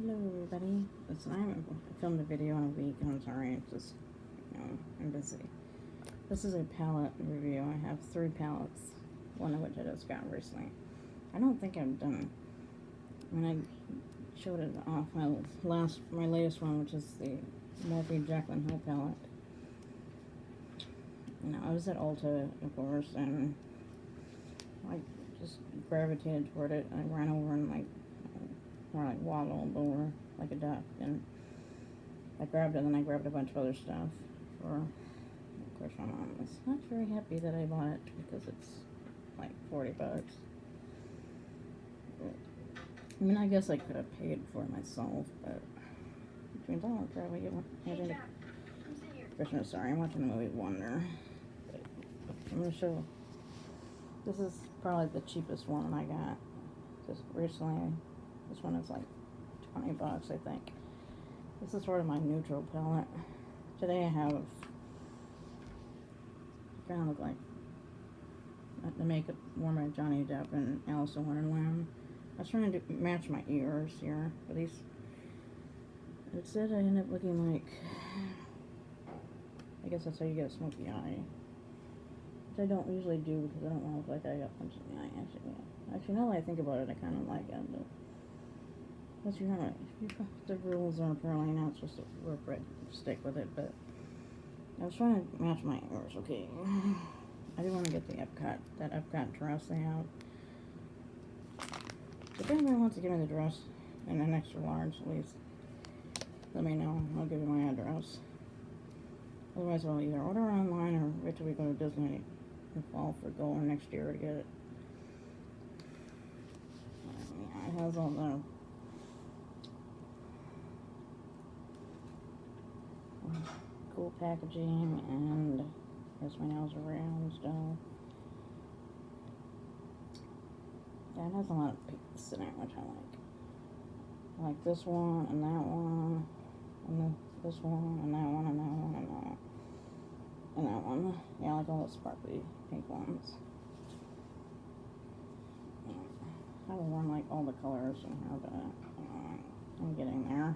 Hello everybody. Listen, I haven't filmed a video in a week and I'm sorry, it's just, I'm busy. This is a palette review. I have 3 palettes, one of which I just got recently. I don't think I've done, I showed it off my latest one, which is the Morphe Jaclyn Hill palette. I was at Ulta, of course, and I just gravitated toward it. I ran over and waddled over like a duck, and I grabbed it, and then I grabbed a bunch of other stuff for, of course, my mom was not very happy that I bought it because it's like $40. I mean, I guess I could have paid for it myself, but between dollar probably get one. Christmas, sorry, I'm watching the movie Wonder. But I'm gonna show. This is probably the cheapest one I got just recently. This one is like $20, I think. This is sort of my neutral palette. Today I have, kind of look like the Makeup Warmer Johnny Depp and Alice in Wonderland. I was trying to match my ears here, but these, instead I ended up looking like, I guess that's how you get a smoky eye. Which I don't usually do because I don't want to look like I got punched in the eye, Actually, now that I think about it, I kind of like it, but unless you have the rules are apparently not supposed to work right, stick with it, but I was trying to match my ears, okay. I do want to get the that Epcot dress they have. If anybody wants to give me the dress in an extra large, at least let me know. I'll give you my address. Otherwise, I'll either order online or wait till we go to Disney in fall for going next year to get it. Yeah, it has all the cool packaging, and here's my nails around still. Yeah, it has a lot of pieces in it, which I like. I like this one, and that one, and this one, and that one, and that one, and that one. And that one. Yeah, I like all the sparkly pink ones. I haven't worn like all the colors in here, but I'm getting there.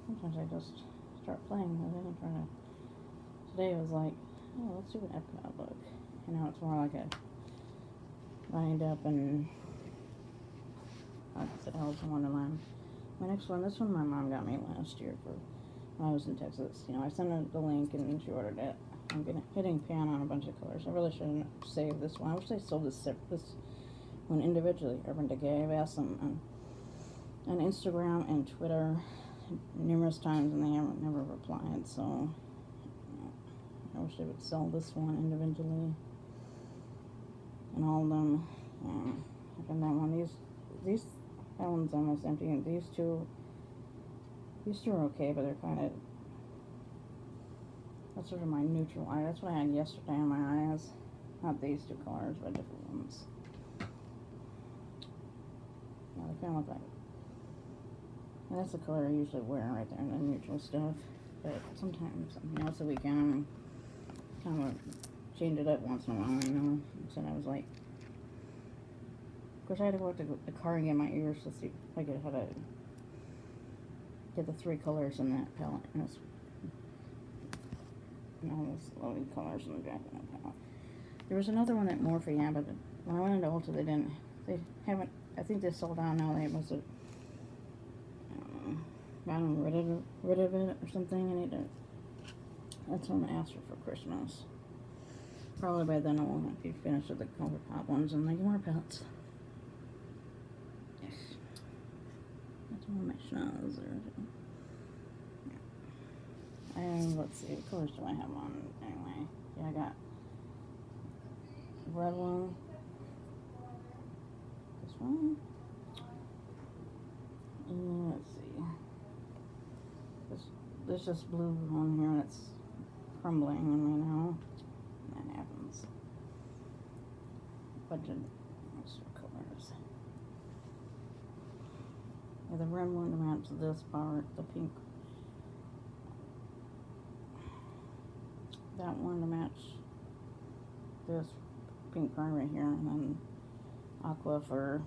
Sometimes I just start playing with it and try to. Today it was like, oh, let's do an Epcot look. And now it's more like a lined up and like I said, Alice in Wonderland. My next one, this one my mom got me last year for when I was in Texas. I sent her the link and she ordered it. I'm hitting pan on a bunch of colors. I really shouldn't save this one. I wish they sold this one individually. Urban Decay. I've asked them on Instagram and Twitter numerous times and they haven't never replied. So I wish they would sell this one individually. And all of them. I've done that one. That one's almost empty. And these two are okay, but they're kind of. That's sort of my neutral eye. That's what I had yesterday on my eyes. Not these two colors, but different ones. Yeah, they kind of look like. And that's the color I usually wear right there in the neutral stuff. But sometimes, it's the weekend. I'm kind of change it up once in a while, So I was like. Of course, I had to go to the car and get my ears to see if I could how to get the 3 colors in that palette. And all those loaded colors in the back of that palette. There was another one at Morphe, yeah, but when I went into Ulta, they haven't, I think they sold out now. They must have, gotten rid of it or something. I need to, that's what I'm going to ask for Christmas. Probably by then I won't be finished with the ColourPop ones and like more palettes. Yes. That's one of my schnoz there. And let's see, what colors do I have on anyway? Yeah, I got the red one. This one. And let's see. There's just blue on here and it's crumbling on me now. That happens. Bunch of extra colors. Yeah, the red one to match this part, the pink. That one to match this pink part right here, and then aqua for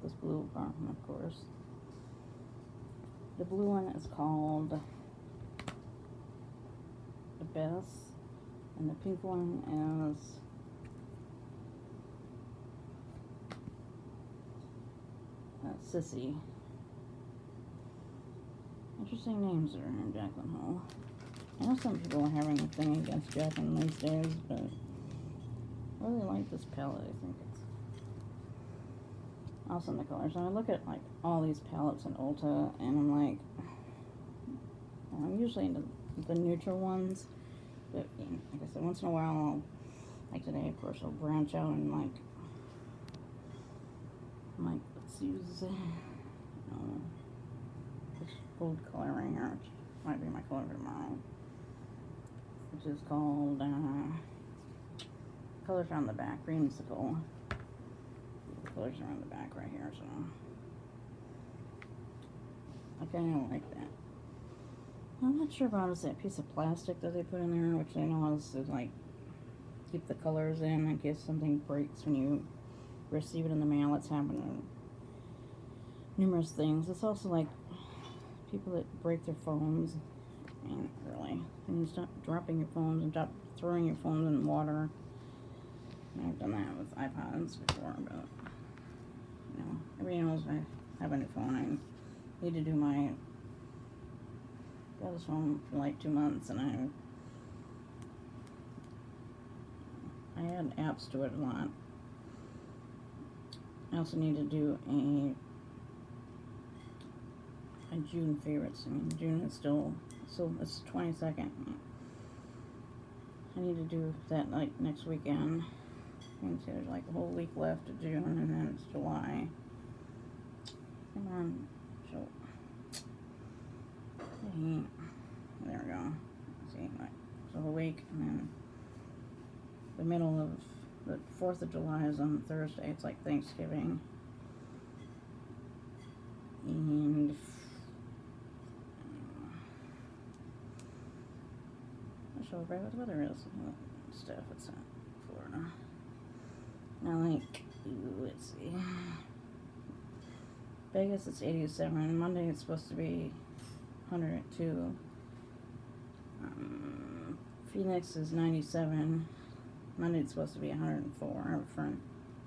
this blue one, of course. The blue one is called Abyss, and the pink one is Sissy. Interesting names there in Jaclyn Hill. I know some people are having a thing against Jaclyn these days, but I really like this palette. I think it's awesome, the colors. And I look at like all these palettes in Ulta, and I'm like, I'm usually into the neutral ones, but you know, like I said, once in a while, like today, of course, I'll branch out and like let's use this gold color right here, which might be my color for tomorrow, which is called colors on the back, Creamsicle. The colors are on the back right here, so I kind of like that. I'm not sure about is that piece of plastic that they put in there, which I know is to like keep the colors in case something breaks when you receive it in the mail. It's happened to numerous things. It's also like people that break their phones, and really, and you stop dropping your phones and stop throwing your phones in water. And I've done that with iPods before, but you know, everybody knows I have a new phone. I need to do my got this phone for like 2 months, and I add apps to it a lot. I also need to do a June favorites. I mean, June is still it's 22nd. I need to do that like next weekend. You can see there's like a whole week left of June, and then it's July. Come on, show. There we go. See, like, so a week, and then the middle of the 4th of July is on Thursday. It's like Thanksgiving. And I'll show everybody what the weather is. Stuff, it's in Florida. Now, like, let's see. Vegas, it's 87. Monday, it's supposed to be 102. Phoenix is 97. Monday, it's supposed to be 104. I have a friend,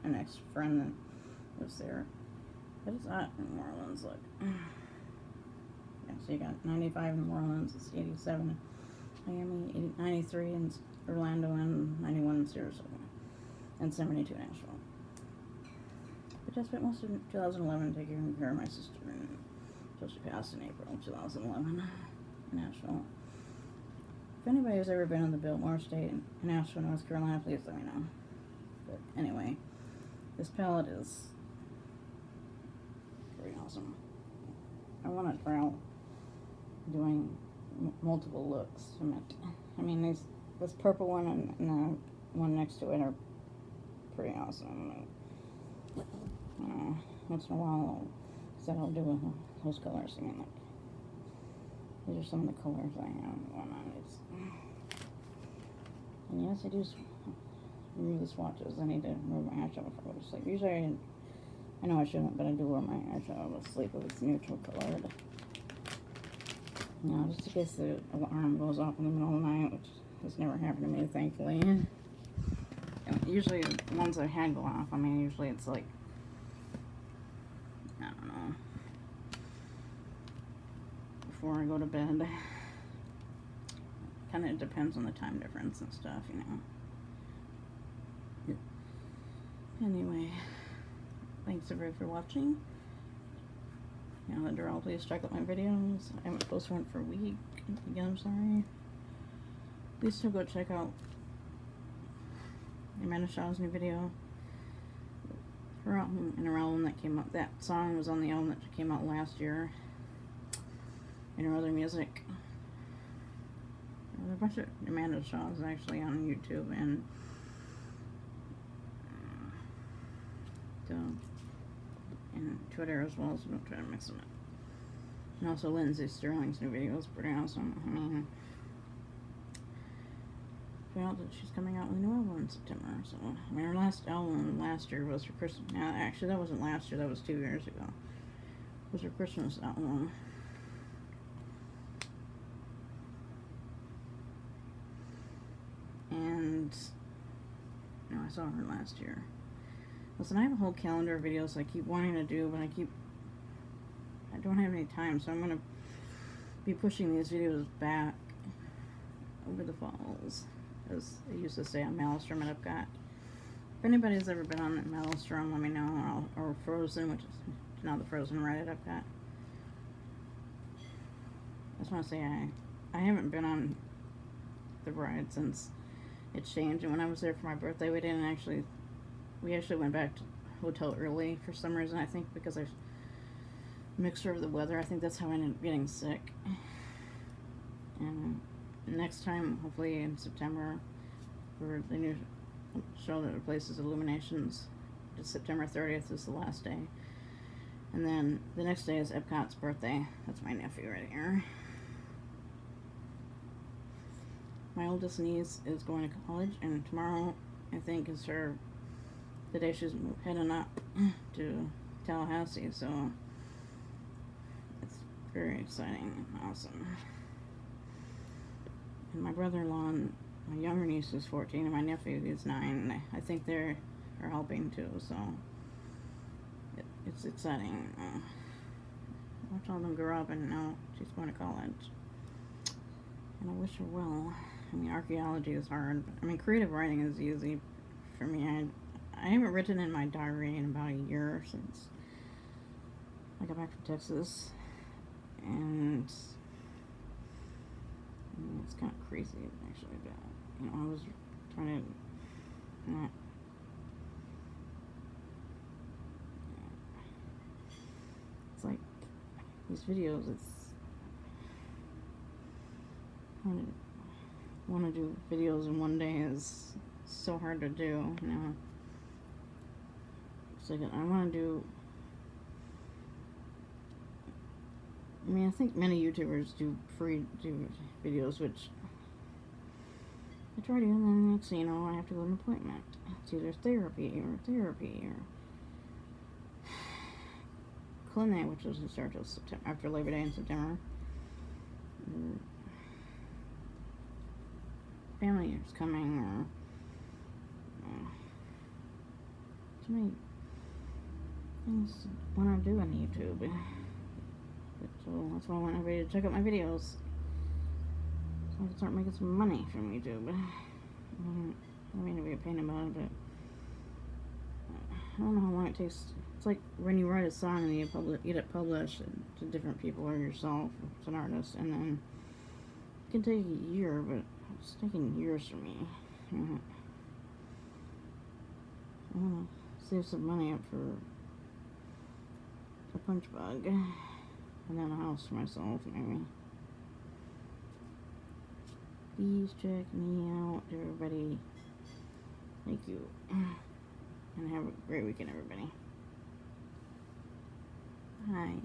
an ex-friend that lives there. But it's hot in New Orleans, look. Yeah, so you got 95 in New Orleans, it's 87 in Miami, 93 in Orlando, and 91 in Sarasota, and 72 in Nashville. But I spent most of 2011 taking care of my sister, and so she passed in April 2011 in Nashville. If anybody has ever been in the Biltmore State in Nashville, North Carolina, please let me know. But anyway, this palette is pretty awesome. I want to try out doing multiple looks from it. I mean, this purple one and the one next to it are pretty awesome. Once in a while, I'll do those colors. I mean, like, these are some of the colors I have going on. And yes, I do remove the swatches. I need to remove my eyeshadow before I go to sleep. Usually, I know I shouldn't, but I do wear my eyeshadow to sleep if it's neutral colored. You know, just in case the alarm goes off in the middle of the night, which has never happened to me, thankfully. And usually, the ones I had go off, I mean, usually it's like, I don't know, before I go to bed. Kind of depends on the time difference and stuff, you know. Anyway, thanks everybody for watching. Now that you're all, please check out my videos. I haven't posted one for a week. Again, I'm sorry. Please still go check out Amanda Shaw's new video. Her album, and her album that came out, that song was on the album that came out last year. And her other music. There's a bunch of Amanda Shaw's actually on YouTube and Twitter as well, so don't try to mix them up. And also Lindsay Sterling's new video is pretty awesome. I mean, out that she's coming out with a new album in September. So, I mean, her last album last year was her Christmas. Now, actually, that wasn't last year. That was 2 years ago. It was her Christmas album. And, no, I saw her last year. Listen, I have a whole calendar of videos I keep wanting to do, but I don't have any time, so I'm going to be pushing these videos back over the falls, as they used to say on Maelstrom at Epcot. If anybody's ever been on Maelstrom, let me know, or Frozen, which is now the Frozen ride at Epcot. I just want to say I haven't been on the ride since it changed, and when I was there for my birthday, we actually went back to hotel early for some reason. I think because I mixture of the weather. I think that's how I ended up getting sick. And next time, hopefully in September, for the new show that replaces Illuminations, September 30th is the last day. And then the next day is Epcot's birthday. That's my nephew right here. My oldest niece is going to college, and tomorrow, I think, is the day she's heading up to Tallahassee, so it's very exciting and awesome. And my brother-in-law and my younger niece is 14, and my nephew is 9, and I think they're helping too, so it's exciting. Watch all them grow up, and now she's going to college. And I wish her well. I mean, archaeology is hard. I mean, creative writing is easy for me. I haven't written in my diary in about a year since I got back from Texas, and it's kind of crazy actually. But I was trying to not. It's like these videos. It's want to do videos in one day is so hard to do. So I want to do. I mean, I think many YouTubers do videos, which I try to, and then next thing you know, I have to go to an appointment. It's either therapy or clinic, which doesn't start till September, after Labor Day in September. Family is coming, or too many things I want to do on YouTube. But, so that's why I want everybody to check out my videos, so I can start making some money from YouTube. I mean to be a pain about it, but I don't know how long it takes. It's like when you write a song and you get it published to different people or yourself as an artist, and then it can take a year, but it's taking years for me. I want to save some money up for a punch bug, and then a house for myself, maybe. Please check me out, everybody. Thank you. And have a great weekend, everybody. Bye.